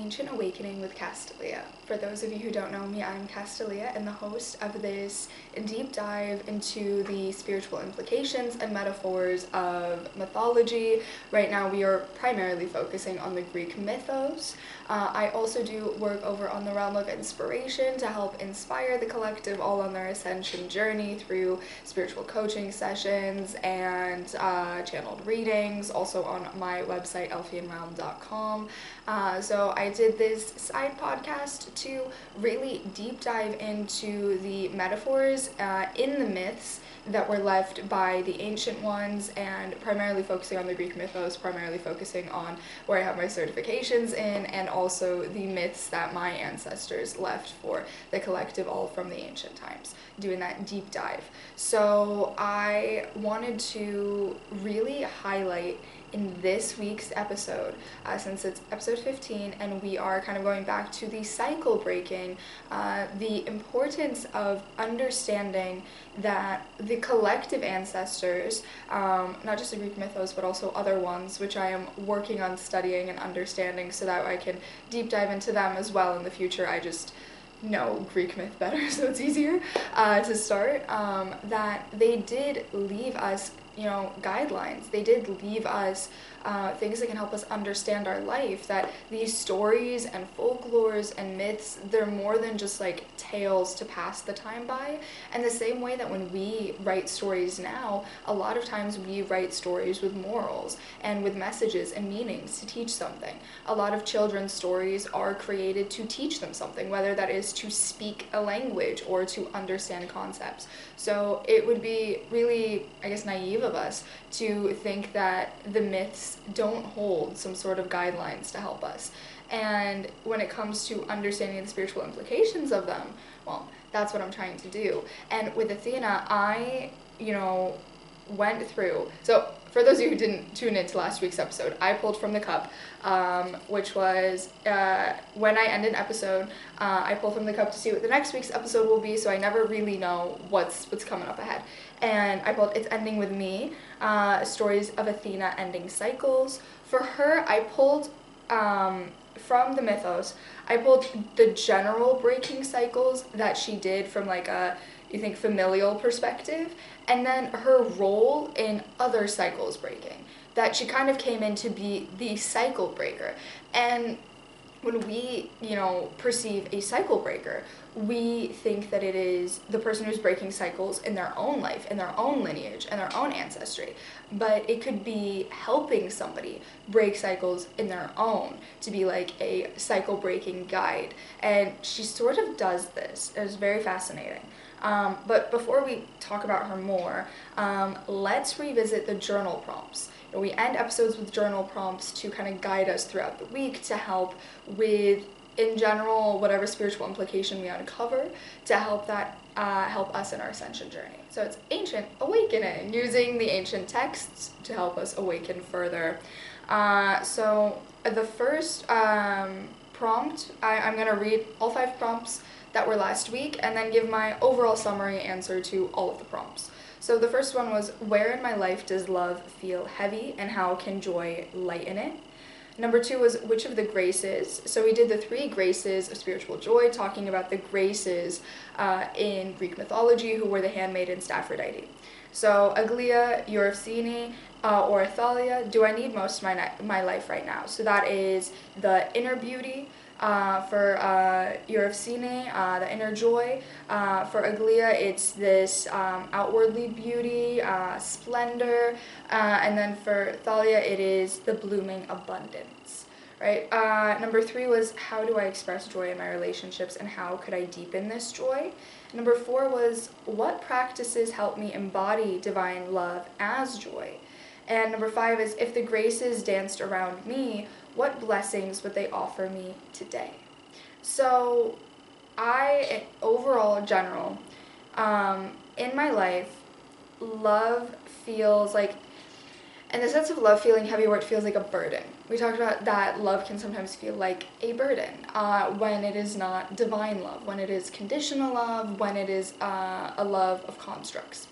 Ancient Awakening with Castalia. For those of you who don't know me, I'm Castalia and the host of this deep dive into the spiritual implications and metaphors of mythology. Right now we are primarily focusing on the Greek mythos. I also do work over on the realm of inspiration to help inspire the collective all on their ascension journey through spiritual coaching sessions and channeled readings, also on my website elfianrealm.com. So I did this side podcast to really deep dive into the metaphors in the myths that were left by the ancient ones, and primarily focusing on the Greek mythos, primarily focusing on where I have my certifications in, and also the myths that my ancestors left for the collective all from the ancient times, doing that deep dive. So I wanted to really highlight in this week's episode, since it's episode 15 and we are kind of going back to the cycle breaking, the importance of understanding that the collective ancestors, not just the Greek mythos but also other ones, which I am working on studying and understanding so that I can deep dive into them as well in the future. I just know Greek myth better, so it's easier to start, that they did leave us guidelines. They did leave us things that can help us understand our life, that these stories and folklores and myths, they're more than just like tales to pass the time by. And the same way that when we write stories now, a lot of times we write stories with morals and with messages and meanings to teach something. A lot of children's stories are created to teach them something, whether that is to speak a language or to understand concepts. So it would be really, I guess, naive of us to think that the myths don't hold some sort of guidelines to help us. And when it comes to understanding the spiritual implications of them, well, that's what I'm trying to do. And with Athena, I, went through, so for those of you who didn't tune into last week's episode, I pulled from the cup, which was when I end an episode, I pull from the cup to see what the next week's episode will be, so I never really know what's coming up ahead. And I pulled It's Ending With Me, stories of Athena ending cycles. For her, I pulled from the mythos, I pulled the general breaking cycles that she did from like a familial perspective, and then her role in other cycles breaking, that she kind of came in to be the cycle breaker. And when we, perceive a cycle breaker, we think that it is the person who's breaking cycles in their own life, in their own lineage, and their own ancestry. But it could be helping somebody break cycles in their own, to be like a cycle breaking guide. And she sort of does this. It was very fascinating. But before we talk about her more, let's revisit the journal prompts. We end episodes with journal prompts to kind of guide us throughout the week, to help with, in general, whatever spiritual implication we uncover, to help us in our ascension journey. So it's Ancient Awakening, using the ancient texts to help us awaken further. So the first prompt, I'm going to read all 5 prompts that were last week and then give my overall summary answer to all of the prompts. So the first one was, where in my life does love feel heavy and how can joy lighten it? Number 2 was, which of the graces? So we did the 3 graces of spiritual joy, talking about the graces in Greek mythology, who were the handmaidens to Aphrodite. So Aglaia, Euryphene, or Athena, do I need most of my life right now? So that is the inner beauty. For Euryphene, the inner joy. For Aglaia, it's this outwardly beauty, splendor. And then for Thalia, it is the blooming abundance. Right? Number 3 was, how do I express joy in my relationships and how could I deepen this joy? Number 4 was, what practices help me embody divine love as joy? And number 5 is, if the graces danced around me, what blessings would they offer me today? So overall, in general, in my life, love feels like, in the sense of love feeling heavy, where it feels like a burden. We talked about that love can sometimes feel like a burden when it is not divine love, when it is conditional love, when it is a love of constructs,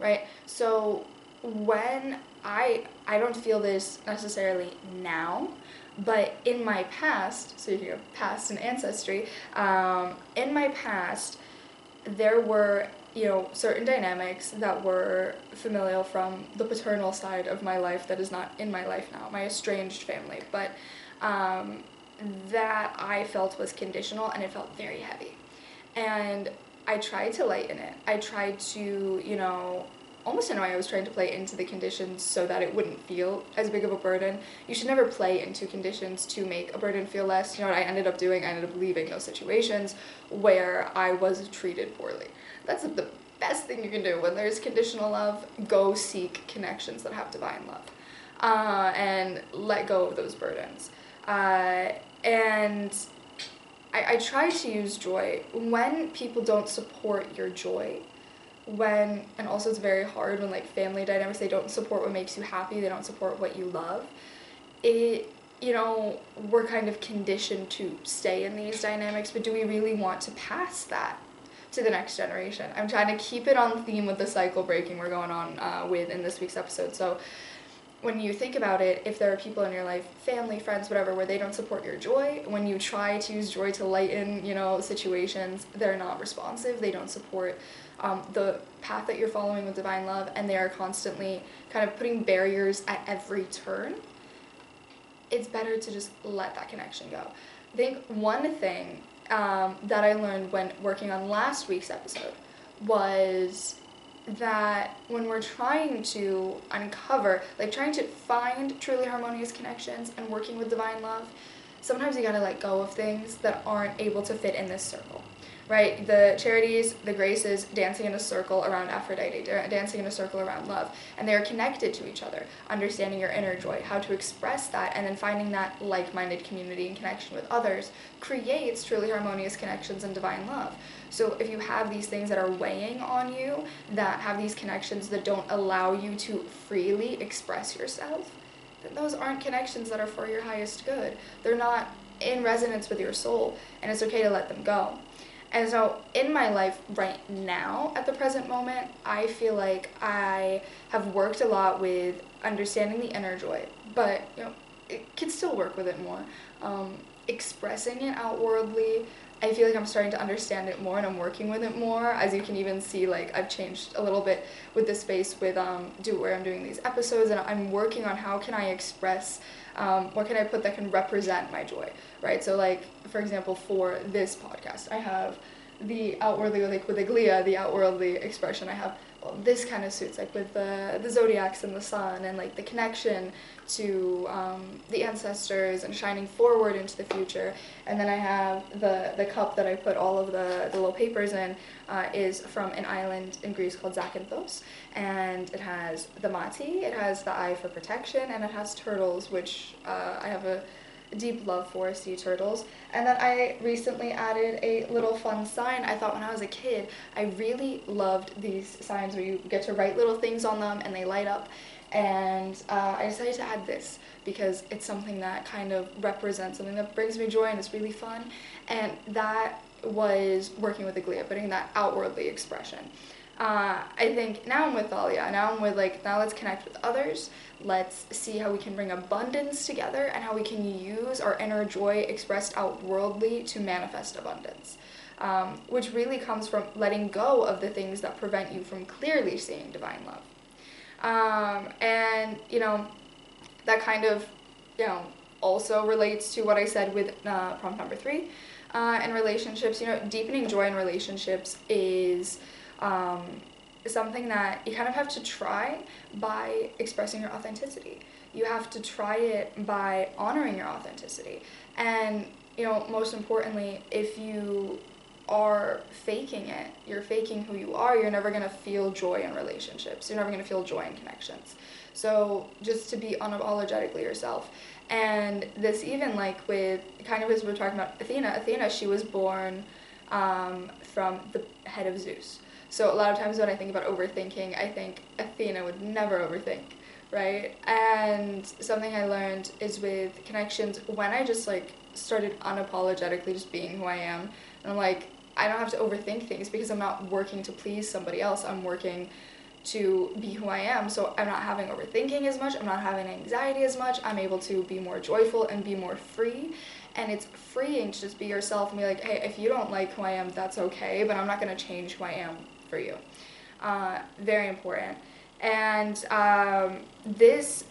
right? So when I don't feel this necessarily now, But in my past, speaking of past and ancestry, in my past, there were, certain dynamics that were familial from the paternal side of my life that is not in my life now, my estranged family, but that I felt was conditional, and it felt very heavy. And I tried to lighten it. I tried to, almost in a way I was trying to play into the conditions so that it wouldn't feel as big of a burden. You should never play into conditions to make a burden feel less. You know what I ended up doing? I ended up leaving those situations where I was treated poorly. That's the best thing you can do when there's conditional love. Go seek connections that have divine love, and let go of those burdens. And I try to use joy when people don't support your joy. And also it's very hard when like family dynamics, they don't support what makes you happy, they don't support what you love. We're kind of conditioned to stay in these dynamics, but do we really want to pass that to the next generation? I'm trying to keep it on theme with the cycle breaking we're going on with in this week's episode. So when you think about it, if there are people in your life, family, friends, whatever, where they don't support your joy, when you try to use joy to lighten, situations, they're not responsive, they don't support the path that you're following with divine love, and they are constantly kind of putting barriers at every turn, it's better to just let that connection go. I think one thing that I learned when working on last week's episode was that when we're trying to uncover, like trying to find truly harmonious connections and working with divine love, sometimes you gotta let go of things that aren't able to fit in this circle, right? The charities, the graces, dancing in a circle around Aphrodite, dancing in a circle around love, and they are connected to each other. Understanding your inner joy, how to express that, and then finding that like-minded community and connection with others creates truly harmonious connections and divine love. So if you have these things that are weighing on you, that have these connections that don't allow you to freely express yourself, then those aren't connections that are for your highest good. They're not in resonance with your soul, and it's okay to let them go. And so in my life right now, at the present moment, I feel like I have worked a lot with understanding the inner joy, but it can still work with it more. Expressing it outwardly, I feel like I'm starting to understand it more, and I'm working with it more. As you can even see, like I've changed a little bit with the space with where I'm doing these episodes, and I'm working on how can I express, what can I put that can represent my joy, right? So like, for example, for this podcast, I have the outwardly, like with Aglia, the outwardly expression, I have, well, this kind of suits, like with the zodiacs and the sun, and like the connection to the ancestors and shining forward into the future. And then I have the cup that I put all of the little papers in, is from an island in Greece called Zakynthos, and it has the mati, it has the eye for protection, and it has turtles, which I have a deep love for, sea turtles. And then I recently added a little fun sign. I thought when I was a kid, I really loved these signs where you get to write little things on them and they light up. And I decided to add this because it's something that kind of represents something that brings me joy and it's really fun. And that was working with Aglia, putting that outwardly expression. I think now I'm with Thalia, now I'm with now let's connect with others, let's see how we can bring abundance together and how we can use our inner joy expressed outwardly to manifest abundance, which really comes from letting go of the things that prevent you from clearly seeing divine love. And that kind of also relates to what I said with prompt number 3, in relationships. Deepening joy in relationships is something that you kind of have to try by expressing your authenticity. You have to try it by honoring your authenticity. And, most importantly, if you are faking it, you're faking who you are, you're never going to feel joy in relationships. You're never going to feel joy in connections. So just to be unapologetically yourself. And this even with kind of as we're talking about Athena, she was born from the head of Zeus. So a lot of times when I think about overthinking, I think Athena would never overthink, right? And something I learned is with connections, when I just started unapologetically just being who I am, and I'm I don't have to overthink things because I'm not working to please somebody else. I'm working to be who I am. So I'm not having overthinking as much, I'm not having anxiety as much, I'm able to be more joyful and be more free. And it's freeing to just be yourself and be like, hey, if you don't like who I am, that's okay, but I'm not going to change who I am for you. Very important. And this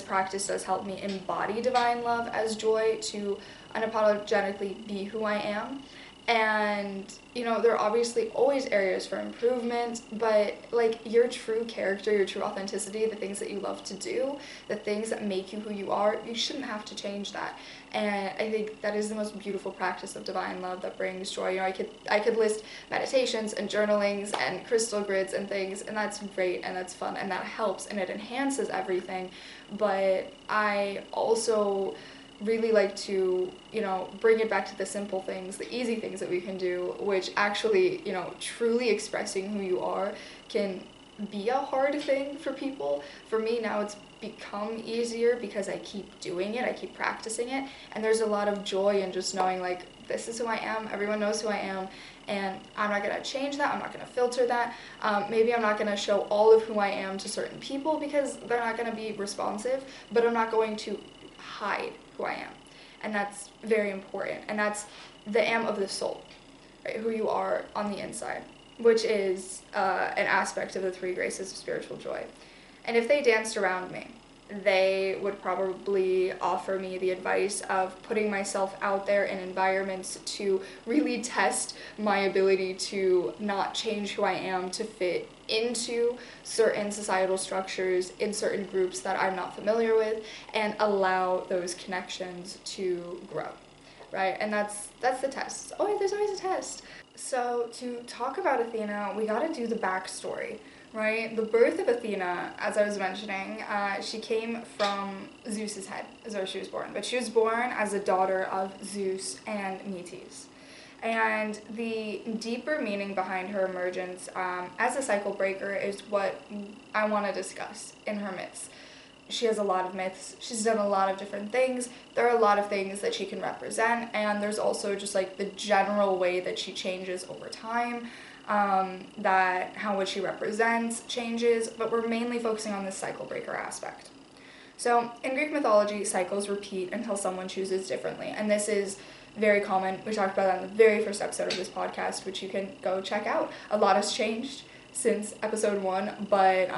practice does help me embody divine love as joy, to unapologetically be who I am. And, there are obviously always areas for improvement, but, like, your true character, your true authenticity, the things that you love to do, the things that make you who you are, you shouldn't have to change that. And I think that is the most beautiful practice of divine love that brings joy. I could list meditations and journalings and crystal grids and things, and that's great and that's fun and that helps and it enhances everything. But I also really like to, bring it back to the simple things, the easy things that we can do, which actually, truly expressing who you are can be a hard thing for people. For me now, it's become easier because I keep doing it, I keep practicing it, and there's a lot of joy in just knowing, like, this is who I am, everyone knows who I am, and I'm not going to change that, I'm not going to filter that. Maybe I'm not going to show all of who I am to certain people because they're not going to be responsive, but I'm not going to hide who I am. And that's very important. And that's the am of the soul, right? Who you are on the inside, which is an aspect of the three graces of spiritual joy. And if they danced around me, they would probably offer me the advice of putting myself out there in environments to really test my ability to not change who I am to fit into certain societal structures in certain groups that I'm not familiar with, and allow those connections to grow, right? And that's the test. There's always a test. So to talk about Athena, we gotta do the backstory, right? The birth of Athena, as I was mentioning, she came from Zeus's head, is where she was born. But she was born as a daughter of Zeus and Metis. And the deeper meaning behind her emergence as a cycle breaker is what I want to discuss in her myths. She has a lot of myths. She's done a lot of different things. There are a lot of things that she can represent, and there's also just like the general way that she changes over time, that how what she represents changes, but we're mainly focusing on this cycle breaker aspect. So in Greek mythology, cycles repeat until someone chooses differently, and this is very common. We talked about that in the very first episode of this podcast, which you can go check out. A lot has changed since episode 1, but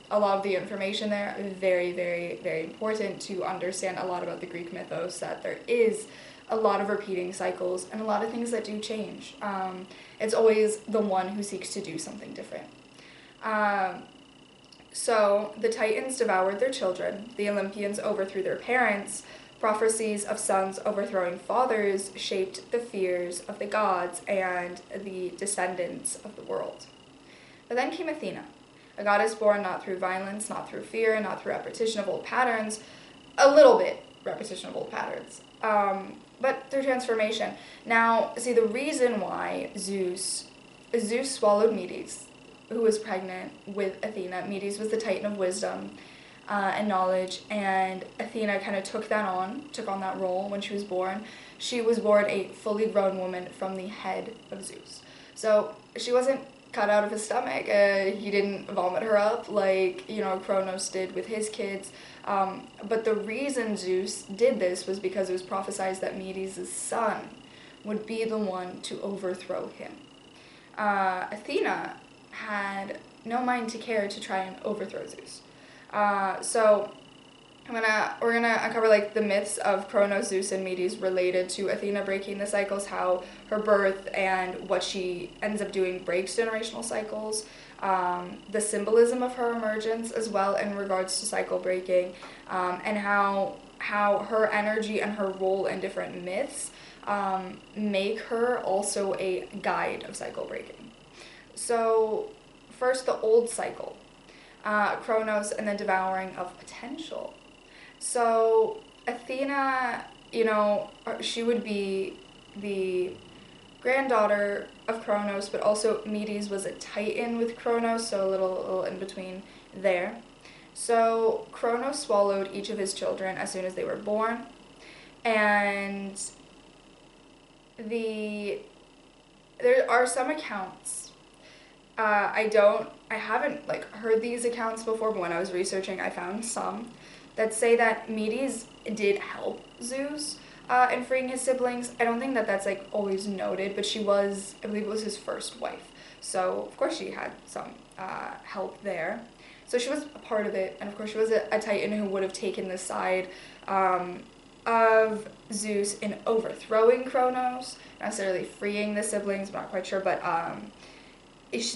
a lot of the information there is very, very, very important to understand a lot about the Greek mythos, that there is a lot of repeating cycles and a lot of things that do change. It's always the one who seeks to do something different. So the Titans devoured their children, the Olympians overthrew their parents, prophecies of sons overthrowing fathers shaped the fears of the gods and the descendants of the world. But then came Athena, a goddess born not through violence, not through fear, not through repetition of old patterns, a little bit repetition of old patterns, but through transformation. Now, see, the reason why Zeus swallowed Metis, who was pregnant with Athena. Metis was the titan of wisdom and knowledge, and Athena kind of took on that role when she was born. She was born a fully grown woman from the head of Zeus. So she wasn't cut out of his stomach. He didn't vomit her up like, Kronos did with his kids. But the reason Zeus did this was because it was prophesied that Metis' son would be the one to overthrow him. Athena had no mind to care to try and overthrow Zeus. So we're gonna uncover like the myths of Kronos, Zeus, and Metis related to Athena breaking the cycles, how her birth and what she ends up doing breaks generational cycles, the symbolism of her emergence as well in regards to cycle breaking, and how her energy and her role in different myths make her also a guide of cycle breaking. So first, the old cycle, Kronos and the devouring of potential. So Athena, she would be the granddaughter of Kronos, but also Metis was a titan with Kronos, so a little in between there. So Kronos swallowed each of his children as soon as they were born, and there are some accounts I haven't like heard these accounts before, but when I was researching, I found some that say that Medes did help Zeus in freeing his siblings. I don't think that that's like always noted, but she was, I believe it was his first wife. So of course she had some help there. So she was a part of it, and of course she was a Titan who would have taken the side of Zeus in overthrowing Kronos, not necessarily freeing the siblings, I'm not quite sure, but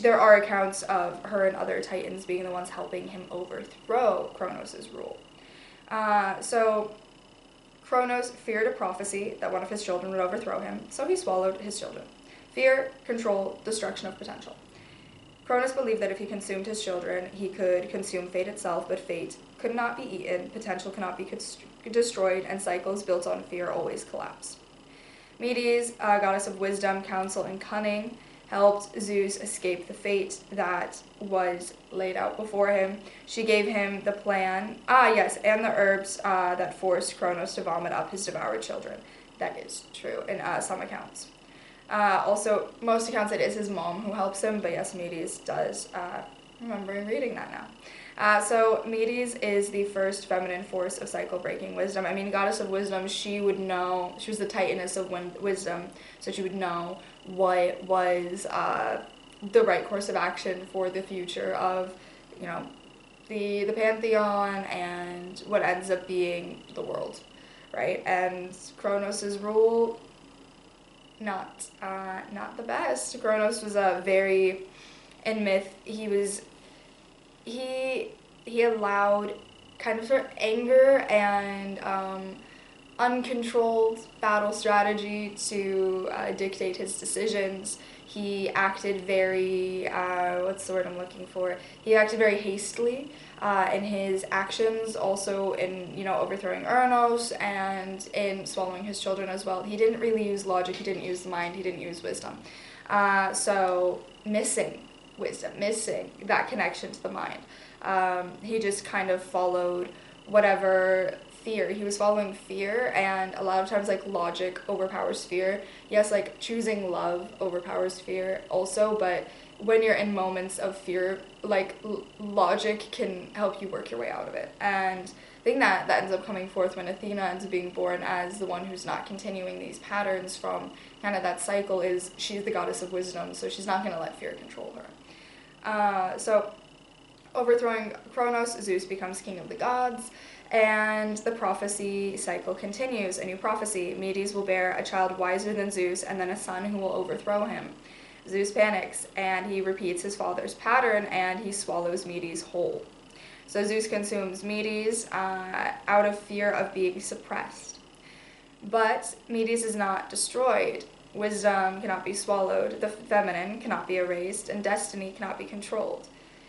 there are accounts of her and other Titans being the ones helping him overthrow Kronos' rule. So Kronos feared a prophecy that one of his children would overthrow him, so he swallowed his children. Fear, control, destruction of potential. Kronos believed that if he consumed his children, he could consume fate itself, but fate could not be eaten, potential cannot be destroyed, and cycles built on fear always collapse. Metis, goddess of wisdom, counsel, and cunning, helped Zeus escape the fate that was laid out before him. She gave him the plan, and the herbs that forced Kronos to vomit up his devoured children. That is true in some accounts. Also, most accounts it is his mom who helps him, but yes, Metis does. Remembering reading that now. So Metis is the first feminine force of cycle-breaking wisdom. I mean, goddess of wisdom, she would know, she was the titaness of wisdom, so she would know what was the right course of action for the future of, you know, the pantheon and what ends up being the world, right? And Kronos' rule, not the best. Kronos was in myth, he allowed kind of sort of anger and uncontrolled battle strategy to dictate his decisions. He acted very, what's the word I'm looking for? He acted very hastily in his actions, also in, overthrowing Kronos and in swallowing his children as well. He didn't really use logic, he didn't use the mind, he didn't use wisdom. So missing wisdom, missing that connection to the mind. He just kind of followed whatever fear. He was following fear, and a lot of times, like, logic overpowers fear. Yes, like, choosing love overpowers fear also, but when you're in moments of fear, like, logic can help you work your way out of it. And I think that ends up coming forth when Athena ends up being born as the one who's not continuing these patterns from kind of that cycle. Is she's the goddess of wisdom, so she's not going to let fear control her. So overthrowing Kronos, Zeus becomes king of the gods, and the prophecy cycle continues. A new prophecy: Metis will bear a child wiser than Zeus, and then a son who will overthrow him. Zeus panics, and he repeats his father's pattern, and he swallows Metis whole. So Zeus consumes Metis out of fear of being suppressed. But Metis is not destroyed. Wisdom cannot be swallowed, the feminine cannot be erased, and destiny cannot be controlled.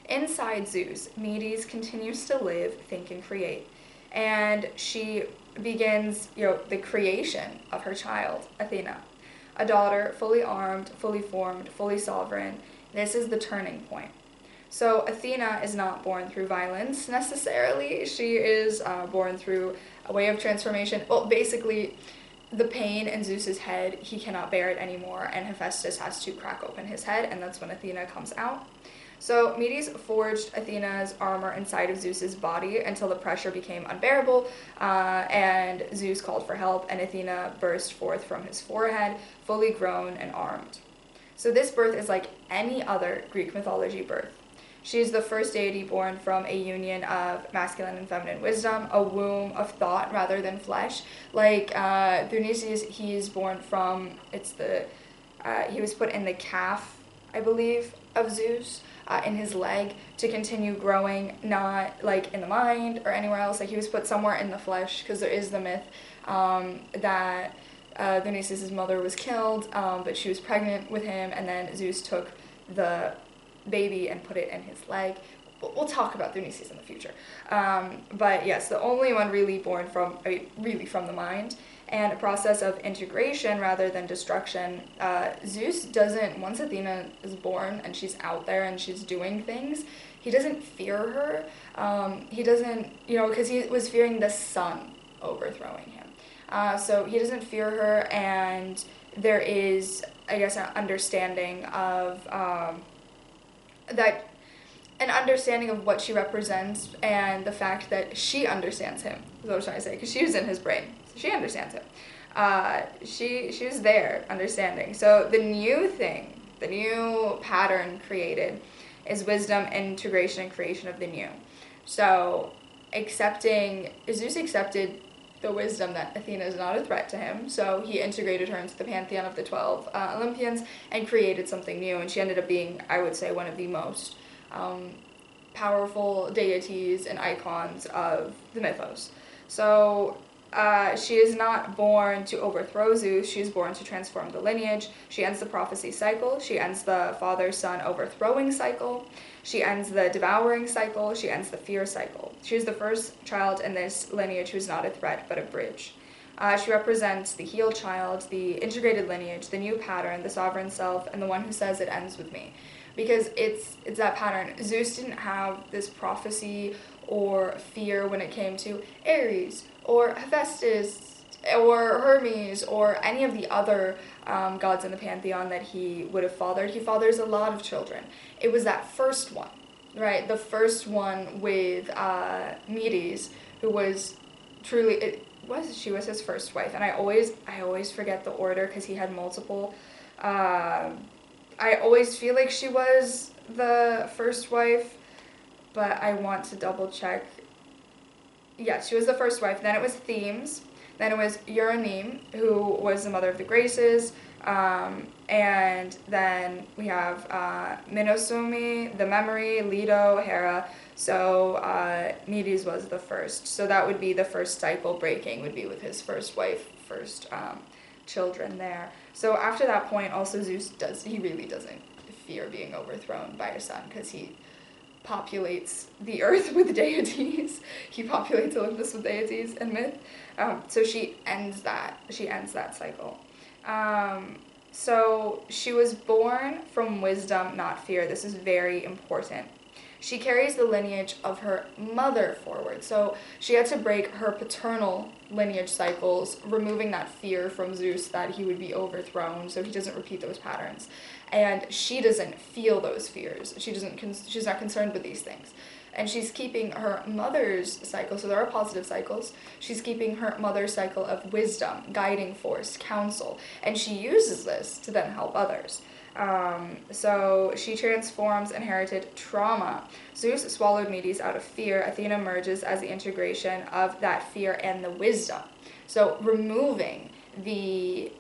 Inside Zeus, Metis continues to live, think, and create. And she begins, the creation of her child, Athena. A daughter, fully armed, fully formed, fully sovereign. This is the turning point. So Athena is not born through violence necessarily. She is born through a way of transformation. Well, basically, the pain in Zeus's head, he cannot bear it anymore, and Hephaestus has to crack open his head, and that's when Athena comes out. So Metis forged Athena's armor inside of Zeus's body until the pressure became unbearable, and Zeus called for help, and Athena burst forth from his forehead, fully grown and armed. So this birth is like any other Greek mythology birth. She is the first deity born from a union of masculine and feminine wisdom, a womb of thought rather than flesh. Like Dionysius, he is born from, he was put in the calf, I believe, of Zeus, in his leg, to continue growing, not like in the mind or anywhere else. Like, he was put somewhere in the flesh, because there is the myth that Dionysius' mother was killed, but she was pregnant with him, and then Zeus took the baby and put it in his leg. We'll talk about Dionysius in the future. But yes, the only one really born from, really from the mind, and a process of integration rather than destruction. Zeus doesn't, once Athena is born and she's out there and she's doing things, he doesn't fear her. He doesn't, because he was fearing the sun overthrowing him. So he doesn't fear her, and there is, I guess, an understanding of that an understanding of what she represents and the fact that she understands him, is what I was trying to say, because she was in his brain, so she understands him. She was there understanding. So the new thing, the new pattern created is wisdom, integration, and creation of the new. So Zeus accepted the wisdom that Athena is not a threat to him, so he integrated her into the pantheon of the 12 Olympians and created something new, and she ended up being, I would say, one of the most powerful deities and icons of the mythos. So she is not born to overthrow Zeus, she is born to transform the lineage. She ends the prophecy cycle, she ends the father-son overthrowing cycle, she ends the devouring cycle, she ends the fear cycle. She is the first child in this lineage who is not a threat but a bridge. She represents the healed child, the integrated lineage, the new pattern, the sovereign self, and the one who says it ends with me. Because it's that pattern. Zeus didn't have this prophecy or fear when it came to Ares or Hephaestus or Hermes or any of the other gods in the pantheon that he would have fathered. He fathers a lot of children. It was that first one, right? The first one with Metis, who was truly, she was his first wife. And I always forget the order because he had multiple. I always feel like she was the first wife, but I want to double check. Yes, she was the first wife. Then it was Themis. Then it was Eurynomé, who was the mother of the Graces. And then we have Minosome, the memory, Leto, Hera. So Metis was the first. So that would be the first cycle breaking, would be with his first wife, first children there. So after that point, also Zeus really doesn't fear being overthrown by a son, because he populates the earth with deities. He populates Olympus with deities and myth. So she ends that cycle. So she was born from wisdom, not fear. This is very important. She carries the lineage of her mother forward. So she had to break her paternal lineage cycles, removing that fear from Zeus that he would be overthrown, so he doesn't repeat those patterns. And she doesn't feel those fears. She's not concerned with these things. And she's keeping her mother's cycle, so there are positive cycles. She's keeping her mother's cycle of wisdom, guiding force, counsel, and she uses this to then help others. So she transforms inherited trauma. Zeus swallowed Metis out of fear. Athena emerges as the integration of that fear and the wisdom. So removing the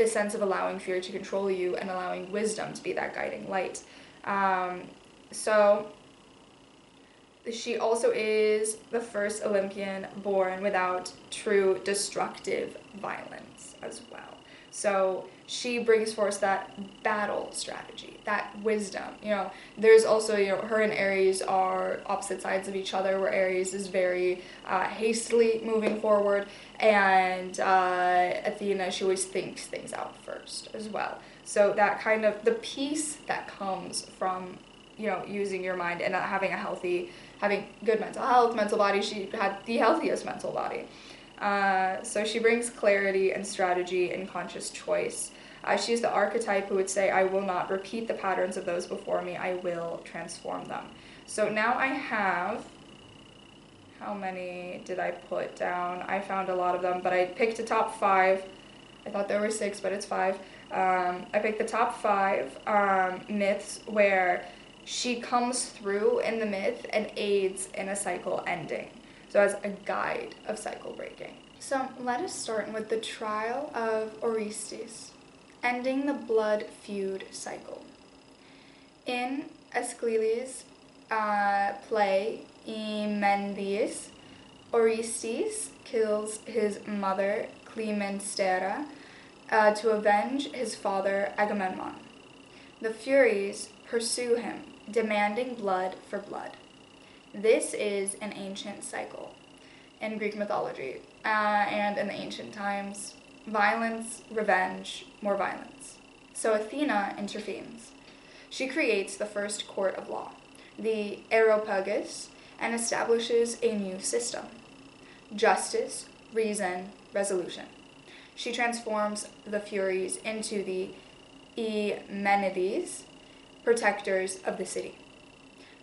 sense of allowing fear to control you and allowing wisdom to be that guiding light. So she also is the first Olympian born without true destructive violence as well. So she brings forth that battle strategy, that wisdom. There's also, her and Ares are opposite sides of each other, where Ares is very hastily moving forward, and Athena, she always thinks things out first as well. So that kind of, the peace that comes from, using your mind and having good mental health, mental body. She had the healthiest mental body. So she brings clarity and strategy and conscious choice. She's the archetype who would say, I will not repeat the patterns of those before me, I will transform them. So now I have, how many did I put down? I found a lot of them, but I picked a top 5. I thought there were 6, but it's 5. I picked the top 5 myths where she comes through in the myth and aids in a cycle ending. So as a guide of cycle breaking. So let us start with the trial of Orestes, ending the blood feud cycle. In Aeschylus' play Emendius, Orestes kills his mother Clytemnestra to avenge his father Agamemnon. The Furies pursue him, demanding blood for blood. This is an ancient cycle in Greek mythology, and in the ancient times, violence, revenge, more violence. So Athena intervenes. She creates the first court of law, the Areopagus, and establishes a new system: justice, reason, resolution. She transforms the Furies into the Eumenides, protectors of the city.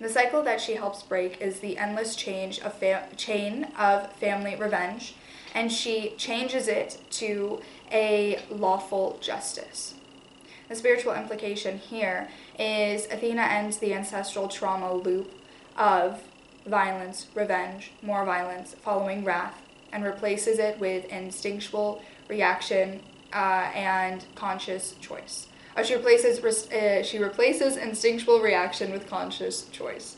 The cycle that she helps break is the endless chain of family revenge, and she changes it to a lawful justice. The spiritual implication here is Athena ends the ancestral trauma loop of violence, revenge, more violence, following wrath, and replaces it with instinctual reaction and conscious choice. She replaces instinctual reaction with conscious choice.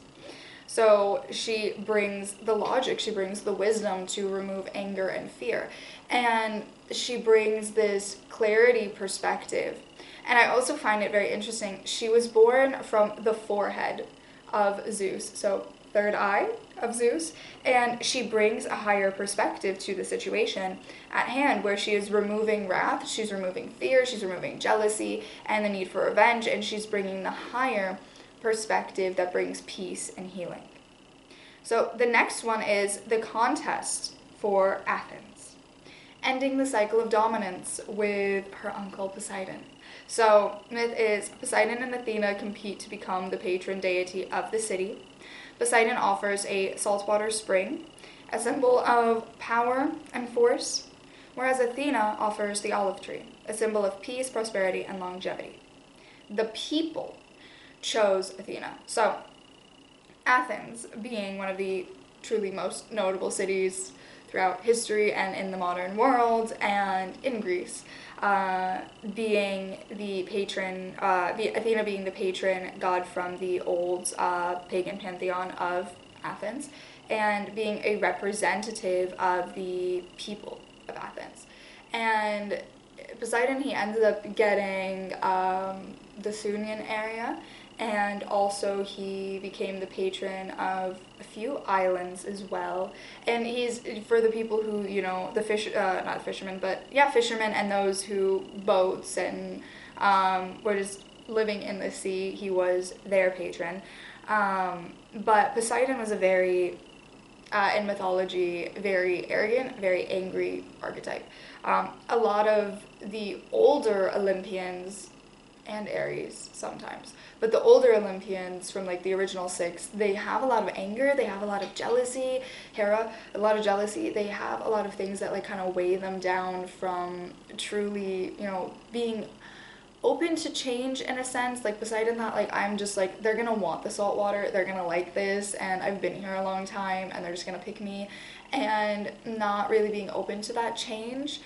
So she brings the logic, she brings the wisdom to remove anger and fear. And she brings this clarity perspective. And I also find it very interesting. She was born from the forehead of Zeus, so third eye of Zeus, and she brings a higher perspective to the situation at hand, where she is removing wrath, she's removing fear, she's removing jealousy and the need for revenge, and she's bringing the higher perspective that brings peace and healing. So the next one is the contest for Athens, ending the cycle of dominance with her uncle Poseidon. So myth is Poseidon and Athena compete to become the patron deity of the city. Poseidon offers a saltwater spring, a symbol of power and force, whereas Athena offers the olive tree, a symbol of peace, prosperity, and longevity. The people chose Athena. So Athens, being one of the truly most notable cities throughout history and in the modern world and in Greece, being the patron, Athena being the patron god from the old pagan pantheon of Athens, and being a representative of the people of Athens. And Poseidon, he ended up getting the Thunian area, and also he became the patron of a few islands as well. And he's, for the people who, you know, the not fishermen, but yeah, fishermen and those who boats and were just living in the sea, he was their patron. But Poseidon was a very, in mythology, very arrogant, very angry archetype. A lot of the older Olympians, and Ares sometimes, but the older Olympians from like the original six, they have a lot of anger, they have a lot of jealousy, Hera, a lot of jealousy, they have a lot of things that like kind of weigh them down from truly, you know, being open to change in a sense. Like Poseidon thought, like, I'm just like, they're gonna want the salt water, they're gonna like this, and I've been here a long time, and they're just gonna pick me, and not really being open to that change.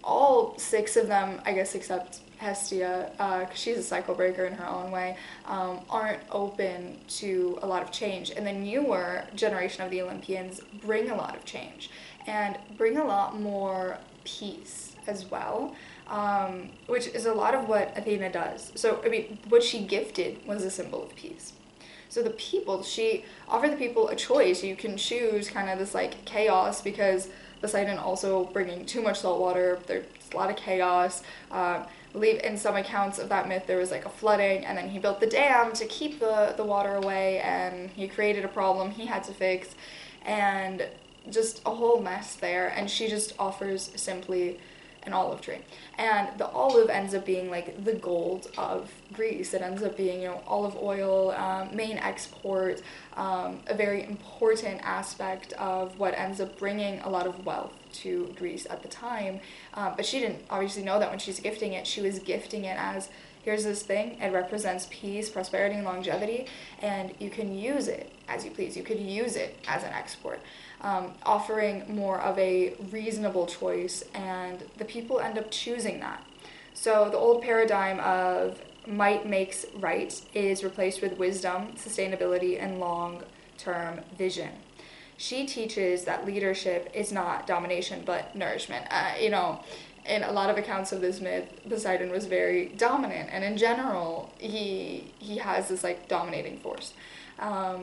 All six of them, I guess, except Hestia, because she's a cycle breaker in her own way, aren't open to a lot of change. And the newer generation of the Olympians bring a lot of change and bring a lot more peace as well, which is a lot of what Athena does. So, I mean, what she gifted was a symbol of peace. So the people, she offered the people a choice. You can choose kind of this like chaos, because Poseidon also bringing too much salt water, there's a lot of chaos. I believe in some accounts of that myth there was like a flooding, and then he built the dam to keep the water away, and he created a problem he had to fix, and just a whole mess there. And she just offers simply an olive tree, and the olive ends up being like the gold of Greece. It ends up being, you know, olive oil, main export, a very important aspect of what ends up bringing a lot of wealth to Greece at the time. But she didn't obviously know that when she's gifting it. She was gifting it as, here's this thing, it represents peace, prosperity, and longevity, and you can use it as you please. You could use it as an export, offering more of a reasonable choice, and the people end up choosing that. So the old paradigm of might makes right is replaced with wisdom, sustainability, and long-term vision. She teaches that leadership is not domination, but nourishment. You know, in a lot of accounts of this myth, Poseidon was very dominant, and in general, he has this like dominating force, a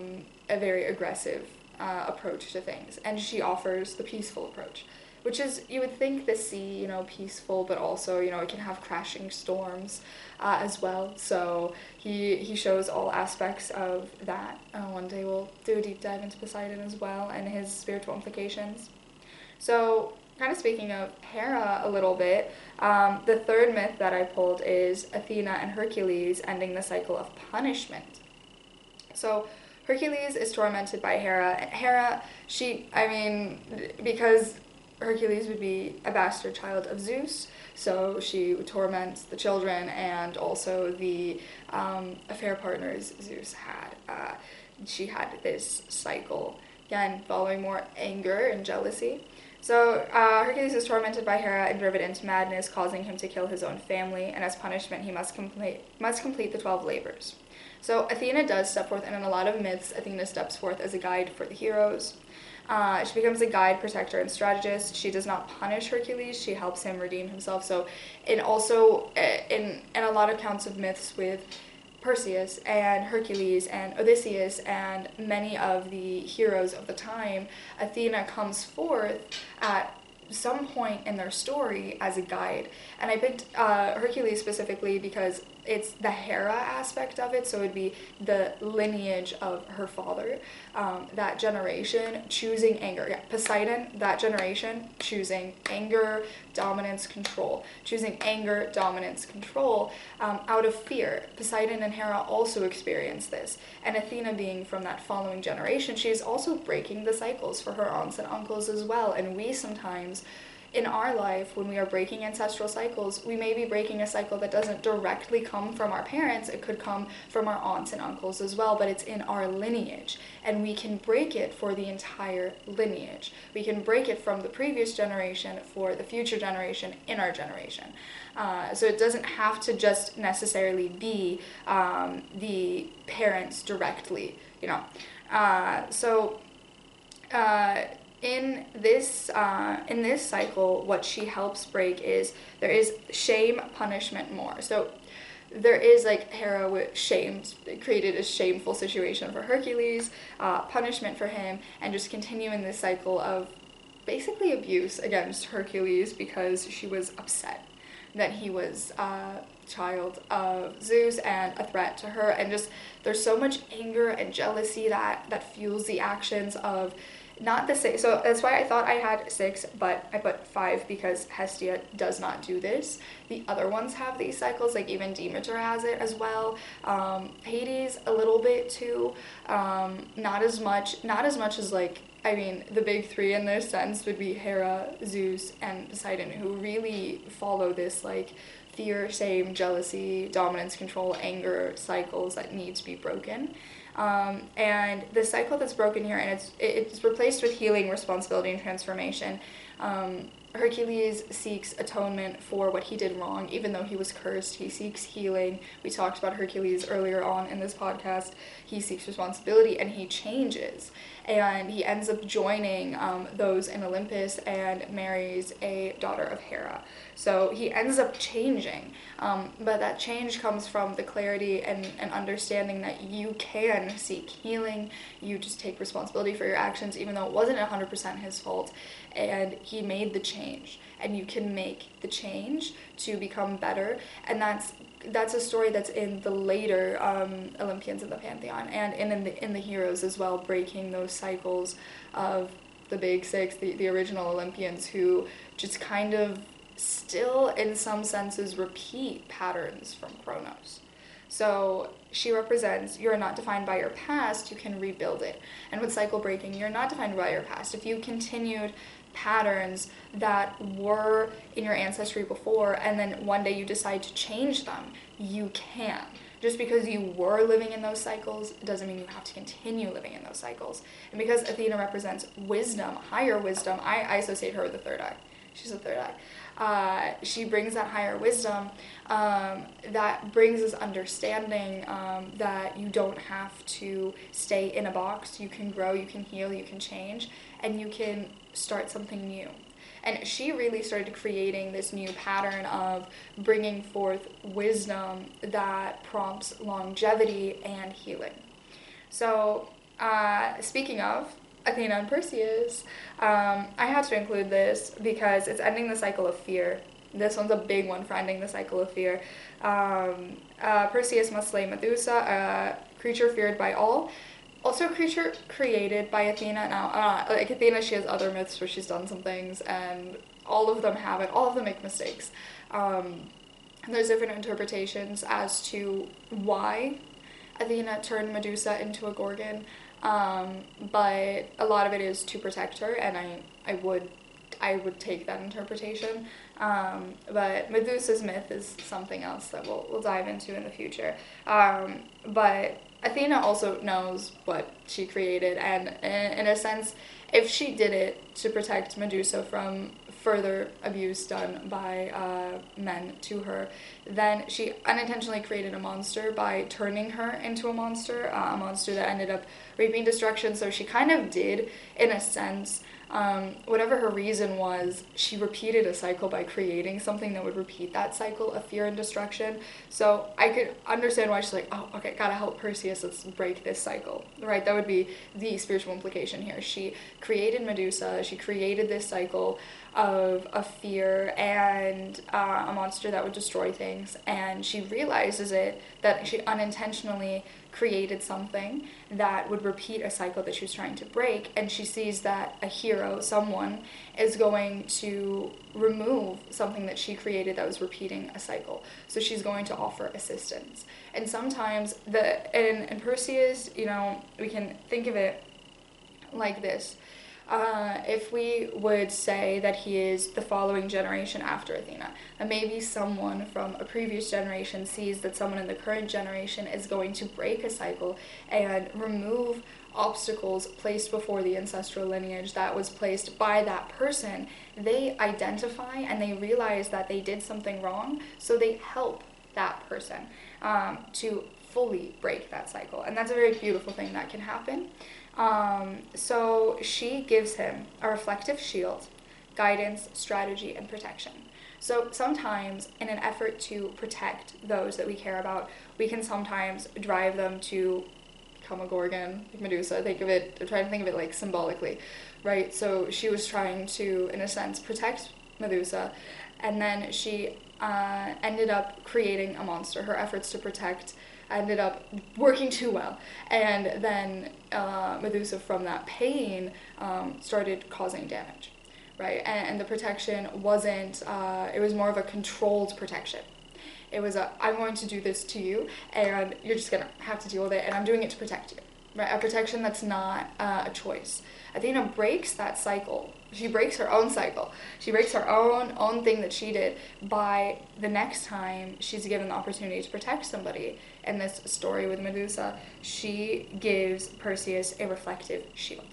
very aggressive approach to things, and she offers the peaceful approach, which is, you would think the sea, you know, peaceful, but also, you know, it can have crashing storms as well. So he shows all aspects of that. One day we'll do a deep dive into Poseidon as well and his spiritual implications. So kind of speaking of Hera a little bit, the third myth that I pulled is Athena and Hercules ending the cycle of punishment. So Hercules is tormented by Hera. Hera, because Hercules would be a bastard child of Zeus, so she torments the children and also the affair partners Zeus had. She had this cycle, again, following more anger and jealousy. So Hercules is tormented by Hera and driven into madness, causing him to kill his own family, and as punishment he must complete the 12 labors. So Athena does step forth, and in a lot of myths, Athena steps forth as a guide for the heroes. She becomes a guide, protector, and strategist. She does not punish Hercules, she helps him redeem himself. So, and also in a lot of accounts of myths with Perseus and Hercules and Odysseus and many of the heroes of the time, Athena comes forth at some point in their story as a guide. And I picked Hercules specifically because it's the Hera aspect of it, so it'd be the lineage of her father, that generation choosing anger. Yeah, Poseidon, that generation choosing anger, dominance, control. Choosing anger, dominance, control out of fear. Poseidon and Hera also experience this. And Athena being from that following generation, she's also breaking the cycles for her aunts and uncles as well. And we sometimes, in our life, when we are breaking ancestral cycles, we may be breaking a cycle that doesn't directly come from our parents. It could come from our aunts and uncles as well, but it's in our lineage, and we can break it for the entire lineage. We can break it from the previous generation for the future generation in our generation. So it doesn't have to just necessarily be the parents directly, you know. In this cycle, what she helps break is there is shame, punishment, more. So there is like Hera with created a shameful situation for Hercules, punishment for him, and just continue in this cycle of basically abuse against Hercules because she was upset that he was a child of Zeus and a threat to her. And just there's so much anger and jealousy that fuels the actions of not the 6. So that's why I thought I had 6, but I put 5 because Hestia does not do this. The other ones have these cycles, like even Demeter has it as well. Hades a little bit too. Not as much as like, I mean, the big 3 in this sense would be Hera, Zeus, and Poseidon, who really follow this like fear, shame, jealousy, dominance, control, anger cycles that need to be broken. And the cycle that's broken here, and it's replaced with healing, responsibility, and transformation. Hercules seeks atonement for what he did wrong, even though he was cursed. He seeks healing. We talked about Hercules earlier on in this podcast. He seeks responsibility, and he changes. And he ends up joining those in Olympus and marries a daughter of Hera. So he ends up changing. But that change comes from the clarity and understanding that you can seek healing. You just take responsibility for your actions, even though it wasn't 100% his fault. And he made the change. And you can make the change to become better. And that's a story that's in the later Olympians in the Pantheon, and in the heroes as well, breaking those cycles of the big 6, the original Olympians, who just kind of still in some senses repeat patterns from Kronos. So she represents, you're not defined by your past, you can rebuild it. And with cycle breaking, you're not defined by your past. If you continued patterns that were in your ancestry before, and then one day you decide to change them, you can. Just because you were living in those cycles doesn't mean you have to continue living in those cycles. And because Athena represents wisdom, higher wisdom, I associate her with the third eye. She's the third eye. She brings that higher wisdom that brings this understanding that you don't have to stay in a box. You can grow, you can heal, you can change, and you can start something new. And she really started creating this new pattern of bringing forth wisdom that prompts longevity and healing. So, speaking of Athena and Perseus, I had to include this because it's ending the cycle of fear. This one's a big one for ending the cycle of fear. Perseus must slay Medusa, a creature feared by all. Also a creature created by Athena. Now, like Athena, she has other myths where she's done some things, and all of them have it. All of them make mistakes. And there's different interpretations as to why Athena turned Medusa into a gorgon, but a lot of it is to protect her, and I would take that interpretation. But Medusa's myth is something else that we'll dive into in the future. But Athena also knows what she created, and in a sense, if she did it to protect Medusa from further abuse done by men to her, then she unintentionally created a monster by turning her into a monster that ended up reaping destruction. So she kind of did, in a sense, whatever her reason was, she repeated a cycle by creating something that would repeat that cycle of fear and destruction. So I could understand why she's like, oh, okay, gotta help Perseus, let's break this cycle, right? That would be the spiritual implication here. She created Medusa, she created this cycle of fear and a monster that would destroy things, and she realizes that she unintentionally created something that would repeat a cycle that she was trying to break, and she sees that a hero, someone, is going to remove something that she created that was repeating a cycle. So she's going to offer assistance. And sometimes in Perseus, we can think of it like this. If we would say that he is the following generation after Athena, and maybe someone from a previous generation sees that someone in the current generation is going to break a cycle and remove obstacles placed before the ancestral lineage that was placed by that person, they identify and they realize that they did something wrong, so they help that person to fully break that cycle. And that's a very beautiful thing that can happen. So she gives him a reflective shield, guidance, strategy, and protection. So sometimes in an effort to protect those that we care about, we can sometimes drive them to become a gorgon, like Medusa. Try to think of it like symbolically, right? So she was trying to, in a sense, protect Medusa, and then she ended up creating a monster. Her efforts to protect ended up working too well, and then Medusa, from that pain, started causing damage, right? And the protection wasn't, it was more of a controlled protection. It was I'm going to do this to you, and you're just gonna have to deal with it, and I'm doing it to protect you, right? A protection that's not a choice. Athena breaks that cycle. She breaks her own cycle. She breaks her own thing that she did by the next time she's given the opportunity to protect somebody. In this story with Medusa, she gives Perseus a reflective shield.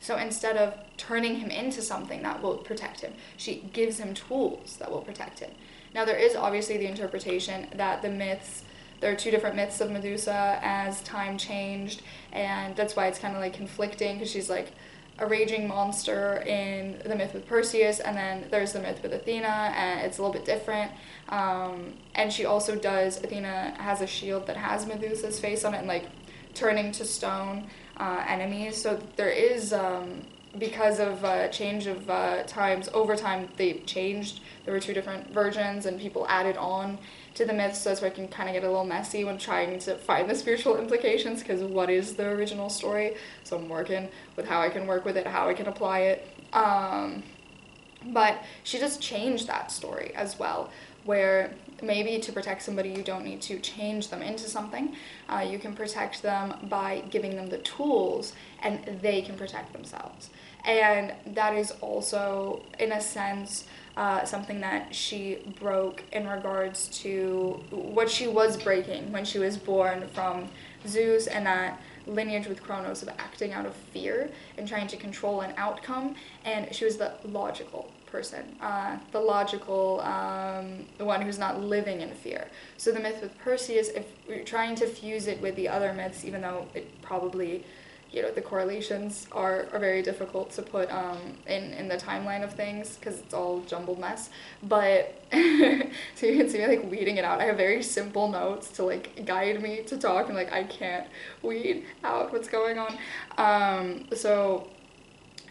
So instead of turning him into something that will protect him, she gives him tools that will protect him. Now, there is obviously the interpretation that there are two different myths of Medusa as time changed, and that's why it's kind of like conflicting, because she's like a raging monster in the myth with Perseus, and then there's the myth with Athena, and it's a little bit different. And she also Athena has a shield that has Medusa's face on it, and like turning to stone enemies. So there is, because of change of times, over time they changed. There were two different versions, and people added on to the myths, so that's where it can kind of get a little messy when trying to find the spiritual implications, because what is the original story? So I'm working with how I can work with it, how I can apply it. But she just changed that story as well, where maybe to protect somebody you don't need to change them into something. You can protect them by giving them the tools, and they can protect themselves. And that is also, in a sense, something that she broke in regards to what she was breaking when she was born from Zeus, and that lineage with Kronos of acting out of fear and trying to control an outcome. And she was the logical person, the one who's not living in fear. So the myth with Perseus, if we're trying to fuse it with the other myths, even though it probably, the correlations are very difficult to put in the timeline of things, because it's all jumbled mess. But so you can see me like weeding it out. I have very simple notes to like guide me to talk, and like I can't weed out what's going on. So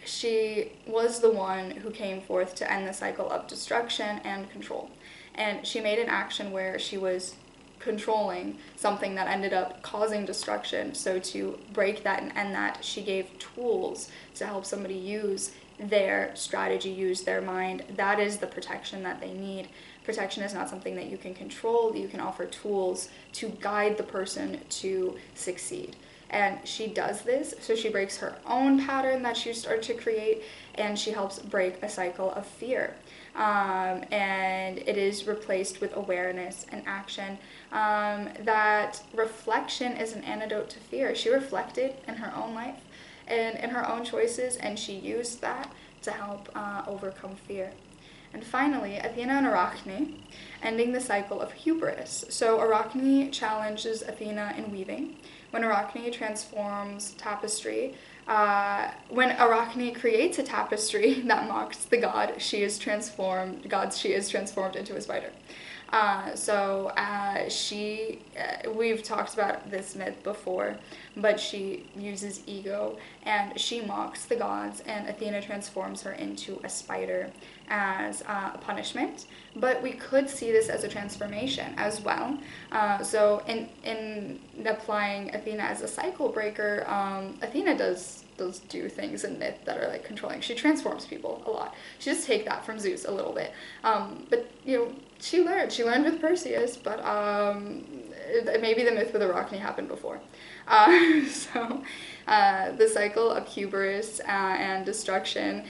she was the one who came forth to end the cycle of destruction and control. And she made an action where she was controlling something that ended up causing destruction. So to break that and end that, she gave tools to help somebody use their strategy, use their mind. That is the protection that they need. Protection is not something that you can control. You can offer tools to guide the person to succeed. And she does this, so she breaks her own pattern that she started to create, and she helps break a cycle of fear. And it is replaced with awareness and action. That reflection is an antidote to fear. She reflected in her own life and in her own choices, and she used that to help overcome fear. And finally, Athena and Arachne, ending the cycle of hubris. So Arachne challenges Athena in weaving. When Arachne transforms tapestry, when Arachne creates a tapestry that mocks the god, she is transformed into a spider. We've talked about this myth before, but she uses ego and she mocks the gods, and Athena transforms her into a spider as a punishment. But we could see this as a transformation as well. So in applying Athena as a cycle breaker, Athena does do things in myth that are like controlling. She transforms people a lot. She does take that from Zeus a little bit. But she learned with Perseus, but maybe the myth with Arachne happened before. The cycle of hubris and destruction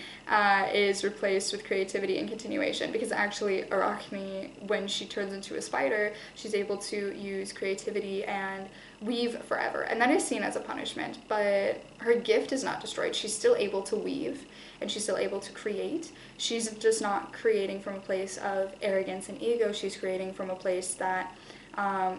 is replaced with creativity and continuation, because actually Arachne, when she turns into a spider, she's able to use creativity and weave forever, and that is seen as a punishment, but her gift is not destroyed. She's still able to weave, and she's still able to create. She's just not creating from a place of arrogance and ego. She's creating from a place that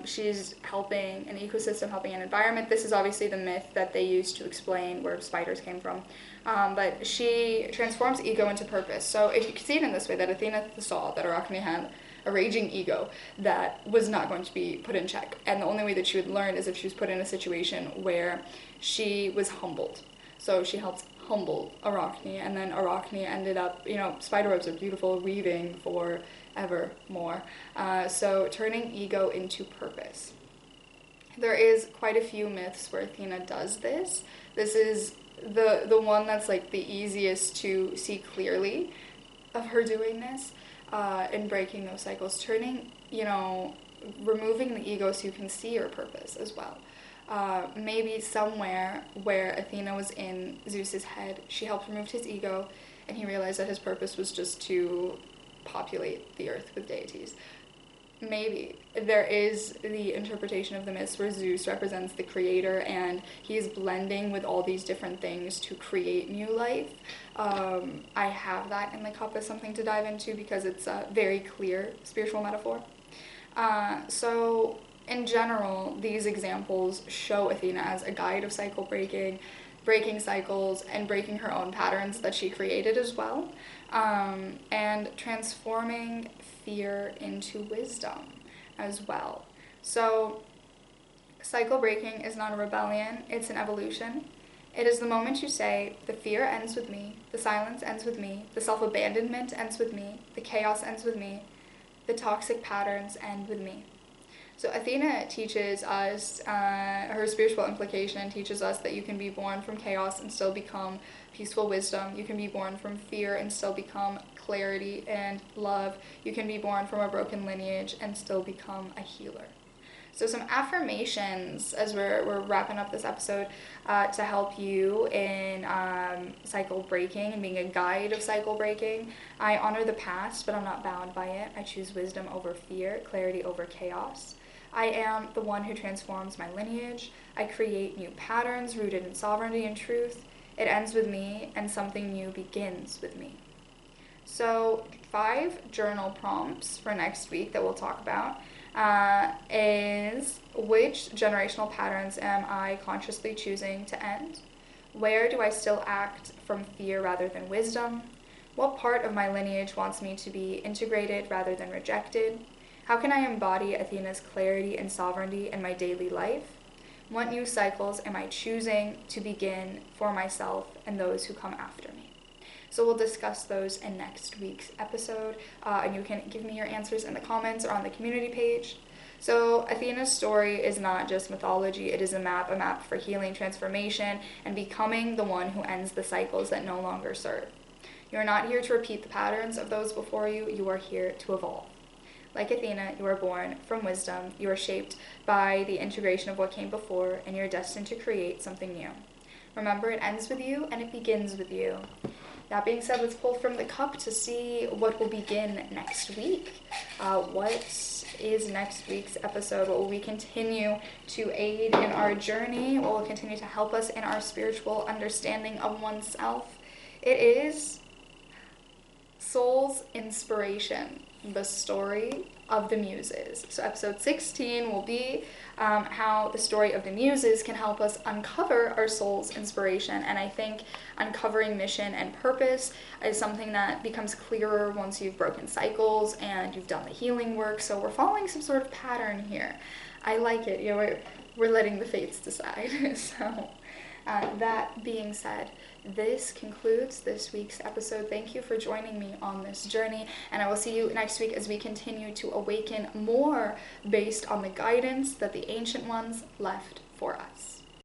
she's helping an ecosystem, helping an environment. This is obviously the myth that they used to explain where spiders came from. But she transforms ego into purpose. So if you could see it in this way, that Athena saw that Arachne had a raging ego that was not going to be put in check. And the only way that she would learn is if she was put in a situation where she was humbled. So she helped humble Arachne, and then Arachne ended up, spiderwebs are beautiful, weaving forevermore. So turning ego into purpose. There is quite a few myths where Athena does this. This is the one that's like the easiest to see clearly of her doing this, and breaking those cycles, turning, removing the ego so you can see your purpose as well. Maybe somewhere where Athena was in Zeus's head, she helped remove his ego, and he realized that his purpose was just to populate the earth with deities. Maybe there is the interpretation of the myths where Zeus represents the creator, and he's blending with all these different things to create new life. I have that in the cup as something to dive into because it's a very clear spiritual metaphor. So in general, these examples show Athena as a guide of cycle breaking cycles, and breaking her own patterns that she created as well, and transforming fear into wisdom as well. So cycle breaking is not a rebellion, it's an evolution. It is the moment you say, the fear ends with me, the silence ends with me, the self-abandonment ends with me, the chaos ends with me, the toxic patterns end with me. So Athena teaches us, her spiritual implication teaches us that you can be born from chaos and still become peaceful wisdom. You can be born from fear and still become clarity and love. You can be born from a broken lineage and still become a healer. So some affirmations as we're wrapping up this episode to help you in cycle breaking and being a guide of cycle breaking. I honor the past, but I'm not bound by it. I choose wisdom over fear, clarity over chaos. I am the one who transforms my lineage. I create new patterns rooted in sovereignty and truth. It ends with me, and something new begins with me. So 5 journal prompts for next week that we'll talk about is: which generational patterns am I consciously choosing to end? Where do I still act from fear rather than wisdom? What part of my lineage wants me to be integrated rather than rejected? How can I embody Athena's clarity and sovereignty in my daily life? What new cycles am I choosing to begin for myself and those who come after me? So we'll discuss those in next week's episode, and you can give me your answers in the comments or on the community page. So Athena's story is not just mythology, it is a map for healing, transformation, and becoming the one who ends the cycles that no longer serve. You are not here to repeat the patterns of those before you, you are here to evolve. Like Athena, you are born from wisdom, you are shaped by the integration of what came before, and you're destined to create something new. Remember, it ends with you and it begins with you. That being said, let's pull from the cup to see what will begin next week. What is next week's episode? What will we continue to aid in our journey? What will continue to help us in our spiritual understanding of oneself? It is Soul's Inspiration, the story of the Muses. So episode 16 will be how the story of the Muses can help us uncover our soul's inspiration. And I think uncovering mission and purpose is something that becomes clearer once you've broken cycles and you've done the healing work. So we're following some sort of pattern here. I like it. We're letting the fates decide. So that being said, this concludes this week's episode. Thank you for joining me on this journey, and I will see you next week as we continue to awaken more based on the guidance that the ancient ones left for us.